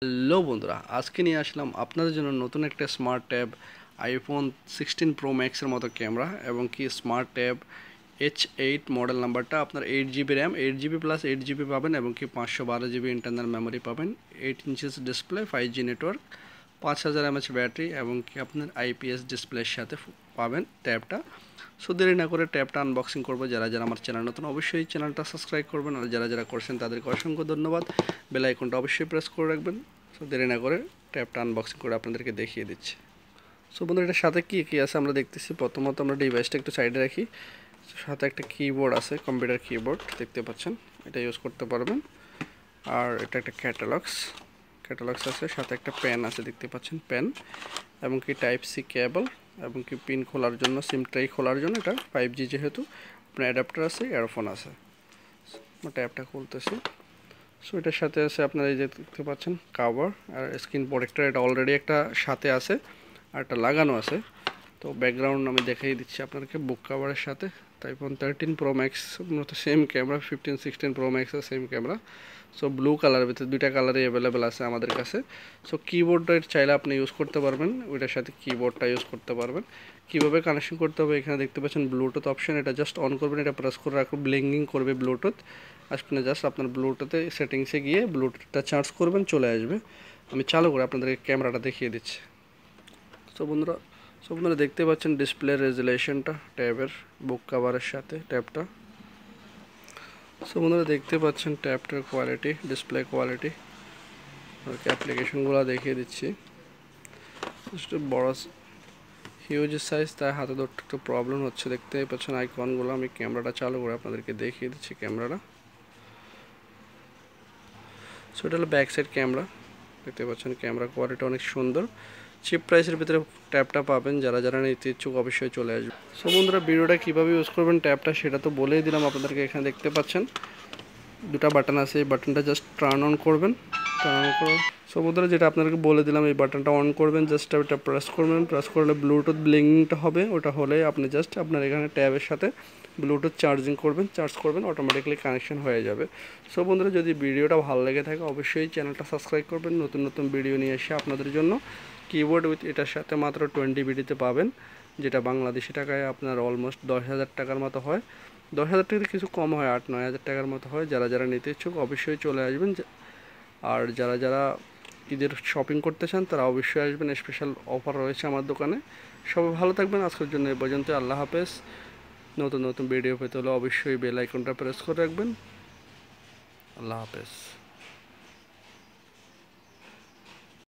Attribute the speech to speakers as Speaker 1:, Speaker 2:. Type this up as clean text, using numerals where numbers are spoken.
Speaker 1: Hello বন্ধুরা, আজকে নিয়ে আসলাম আপনাদের জন্য নতুন একটা স্মার্ট ট্যাব আইফোন 16 প্রো ম্যাক্সের মতো ক্যামেরা এবং কি স্মার্ট ট্যাব H8 মডেল নাম্বারটা আপনার 8GB RAM 8GB plus 8GB পাবেন এবং কি 512GB ইন্টারনাল মেমোরি পাবেন, 8 inches display, 5G network, 5000 mAh battery এবং কি আপনার IPS ডিসপ্লের সাথে পাবেন ট্যাবটা। সো দেরি না করে ট্যাবটা আনবক্সিং করবো। যারা যারা আমার চ্যানেল নতুন অবশ্যই চ্যানেলটা সাবস্ক্রাইব করবেন, আর যারা যারা করছেন তাদেরকে অসংখ্য ধন্যবাদ। বেল আইকনটা অবশ্যই প্রেস করে রাখবেন। সো দেরি না করে ট্যাবটা আনবক্সিং করে আপনাদেরকে দেখিয়ে দিচ্ছি। সো বন্ধুরা, এটার সাথে কী কী আছে আমরা দেখতেছি। প্রথমত আমরা ডিভাইসটা একটু সাইডে রাখি। সাথে একটা কিবোর্ড আছে, কম্পিউটার কিবোর্ড দেখতে পাচ্ছেন, এটা ইউজ করতে পারবেন। আর এটা একটা ক্যাটালগস আছে, সাথে একটা পেন আছে দেখতে পাচ্ছেন, পেন এবং কি টাইপ সি কেবল এবং কি পিন খোলার জন্য, সিম ট্রাই খোলার জন্য, এটা 5G যেহেতু আপনার অ্যাডাপ্টার আছে, ইয়ারফোন আছে। ট্যাবটা খুলতেছি। সো এটার সাথে আছে আপনার এই যে দেখতে পাচ্ছেন কভার আর স্ক্রিন প্রোটেক্টর, এটা অলরেডি একটা সাথে আছে আর একটা লাগানো আছে। তো ব্যাকগ্রাউন্ড আমি দেখাই দিচ্ছি আপনাদেরকে। বুক কভারের সাথে আইফোন 13 প্রো ম্যাক্স মূলত সেম ক্যামেরা, 15 16 প্রো ম্যাক্সের সেম ক্যামেরা। সো ব্লু কালারের ভিতরে দুইটা কালারই অ্যাভেলেবেল আছে আমাদের কাছে। সো কিবোর্ডটা চাইলে আপনি ইউজ করতে পারবেন, ওইটার সাথে কিবোর্ডটা ইউজ করতে পারবেন। কীভাবে কানেকশন করতে হবে, এখানে দেখতে পাচ্ছেন ব্লুটুথ অপশন, এটা জাস্ট অন করবেন, এটা প্রেস করে রাখুন, ব্লিঙ্কিং করবে ব্লুটুথ। আপনি জাস্ট আপনার ব্লুটুথে সেটিংসে গিয়ে ব্লুটুথটা চার্জ করবেন, চলে আসবে। আমি চালু করে আপনাদেরকে ক্যামেরাটা দেখিয়ে দিচ্ছি। সো বন্ধুরা দেখতে পাচ্ছেন ডিসপ্লে রেজুলেশনটা ট্যাবের বুক কাভারের সাথে ট্যাবটা। সো বন্ধুরা দেখতে পাচ্ছেন ট্যাবটার কোয়ালিটি, ডিসপ্লে কোয়ালিটি, অ্যাপ্লিকেশনগুলো দেখিয়ে দিচ্ছি। বড় হিউজ সাইজ, তাই হাতে ধরতে একটু প্রবলেম হচ্ছে। দেখতেই পাচ্ছেন আইকনগুলো। আমি ক্যামেরাটা চালু করে আপনাদেরকে দেখিয়ে দিচ্ছি ক্যামেরাটা। সো এটা হলো ব্যাক সাইড ক্যামেরা, দেখতে পাচ্ছেন ক্যামেরা কোয়ালিটি অনেক সুন্দর। চিপ প্রাইসের ভিতরে ট্যাবটা পাবেন, যারা যারা নিতে ইচ্ছুক অবশ্যই চলে আসবে। সো বন্ধুরা, ভিডিওটা কীভাবে ইউজ করবেন ট্যাবটা সেটা তো বলেই দিলাম আপনাদেরকে। এখানে দেখতে পাচ্ছেন দুটা বাটন আছে, এই বাটনটা জাস্ট টার্ন অন করবেন। সো বন্ধুরা, যেটা আপনাদেরকে বলে দিলাম, এই বাটনটা অন করবেন, জাস্ট ওটা প্রেস করবেন। প্রেস করলে ব্লুটুথ ব্লিঙ্কিংটা হবে, ওটা হলে আপনি জাস্ট আপনার এখানে ট্যাবের সাথে ব্লুটুথ চার্জিং করবেন, চার্জ করবেন, অটোমেটিক্যালি কানেকশন হয়ে যাবে। সো বন্ধুরা, যদি ভিডিওটা ভালো লেগে থাকে অবশ্যই চ্যানেলটা সাবস্ক্রাইব করবেন। নতুন নতুন ভিডিও নিয়ে এসে আপনাদের জন্য। কিবোর্ড উইথ এটার সাথে মাত্র 20BD পাবেন, যেটা বাংলাদেশি টাকায় আপনার অলমোস্ট 10,000 টাকার মতো হয়। 10,000 টাকা কিছু কম হয়, 8-9 হাজার টাকার মতো হয়। যারা যারা নিতে ইচ্ছুক অবশ্যই চলে আসবেন। আর যারা যারা ঈদের শপিং করতে চান তারা অবশ্যই আসবেন, স্পেশাল অফার রয়েছে আমার দোকানে। সবাই ভালো থাকবেন। আজকের জন্য এই পর্যন্ত। আল্লাহ হাফেজ। নতুন নতুন ভিডিও পেতে হলে অবশ্যই বেল আইকনটা প্রেস করে রাখবেন। আল্লাহ হাফেজ।